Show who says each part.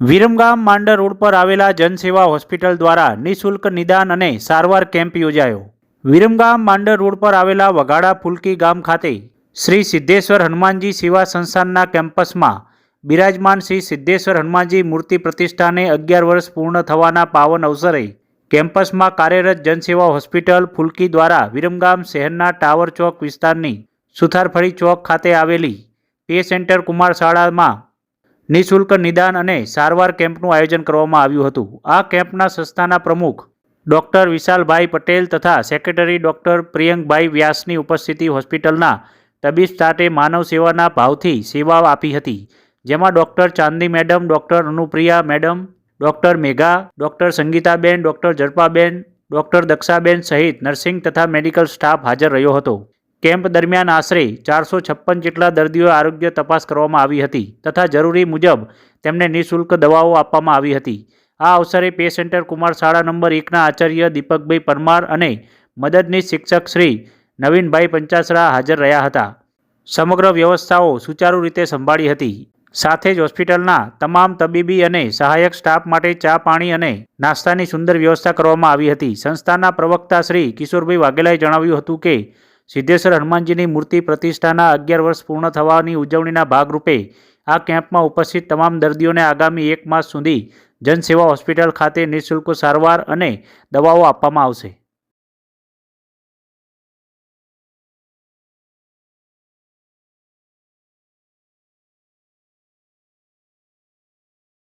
Speaker 1: Viramgam Mandar road પર આવેલા જનસેવા hospital દ્વારા નિઃશુલ્ક નિદાન અને સારવાર કેમ્પ યોજાયો. વિરમગામ માંડર રોડ પર આવેલા વઘાડા ફુલકી ગામ ખાતે શ્રી સિદ્ધેશ્વર હનુમાનજી સેવા સંસ્થાનના કેમ્પસમાં બિરાજમાન શ્રી સિદ્ધેશ્વર હનુમાનજી મૂર્તિ પ્રતિષ્ઠાને 11 વર્ષ પૂર્ણ થવાના પાવન અવસરે કેમ્પસમાં કાર્યરત જનસેવા હોસ્પિટલ ફુલકી દ્વારા વિરમગામ શહેરના ટાવર ચોક વિસ્તારની સુથારફળી ચોક ખાતે આવેલી પે સેન્ટર કુમાર શાળામાં નિઃશુલ્ક નિદાન અને સારવાર કેમ્પનું આયોજન કરવામાં આવ્યું હતું. આ કેમ્પના સંસ્થાના પ્રમુખ ડૉક્ટર વિશાલભાઈ પટેલ તથા સેક્રેટરી ડૉક્ટર પ્રિયંકભાઈ વ્યાસની ઉપસ્થિતિ હોસ્પિટલના તબીબ સ્ટાફે માનવ સેવાના ભાવથી સેવા આપી હતી, જેમાં doctor Chandni madam, doctor Anupriya madam, doctor Megha, doctor Sangitaben, doctor Jhadpaben, doctor Dakshaben સહિત નર્સિંગ તથા મેડિકલ સ્ટાફ હાજર રહ્યો હતો. કેમ્પ દરમિયાન આશરે 456 જેટલા દર્દીઓ આરોગ્ય તપાસ કરવામાં આવી હતી તથા જરૂરી મુજબ તેમને નિઃશુલ્ક દવાઓ આપવામાં આવી હતી. આ અવસરે પે સેન્ટર કુમાર શાળા નંબર 1ના આચાર્ય દીપકભાઈ પરમાર અને મદદનીશ શિક્ષક શ્રી નવીનભાઈ પંચાસરા હાજર રહ્યા હતા. સમગ્ર વ્યવસ્થાઓ સુચારુ રીતે સંભાળી હતી. સાથે જ હોસ્પિટલના તમામ તબીબી અને સહાયક સ્ટાફ માટે ચા, પાણી અને નાસ્તાની સુંદર વ્યવસ્થા કરવામાં આવી હતી. સંસ્થાના પ્રવક્તા શ્રી કિશોરભાઈ વાઘેલાએ જણાવ્યું હતું કે સિદ્ધેશ્વર હનુમાનજીની મૂર્તિ પ્રતિષ્ઠાના 11 વર્ષ પૂર્ણ થવાની ઉજવણીના ભાગરૂપે આ કેમ્પમાં ઉપસ્થિત તમામ દર્દીઓને આગામી 1 માસ સુધી જનસેવા હોસ્પિટલ ખાતે નિઃશુલ્ક સારવાર અને દવાઓ આપવામાં આવશે.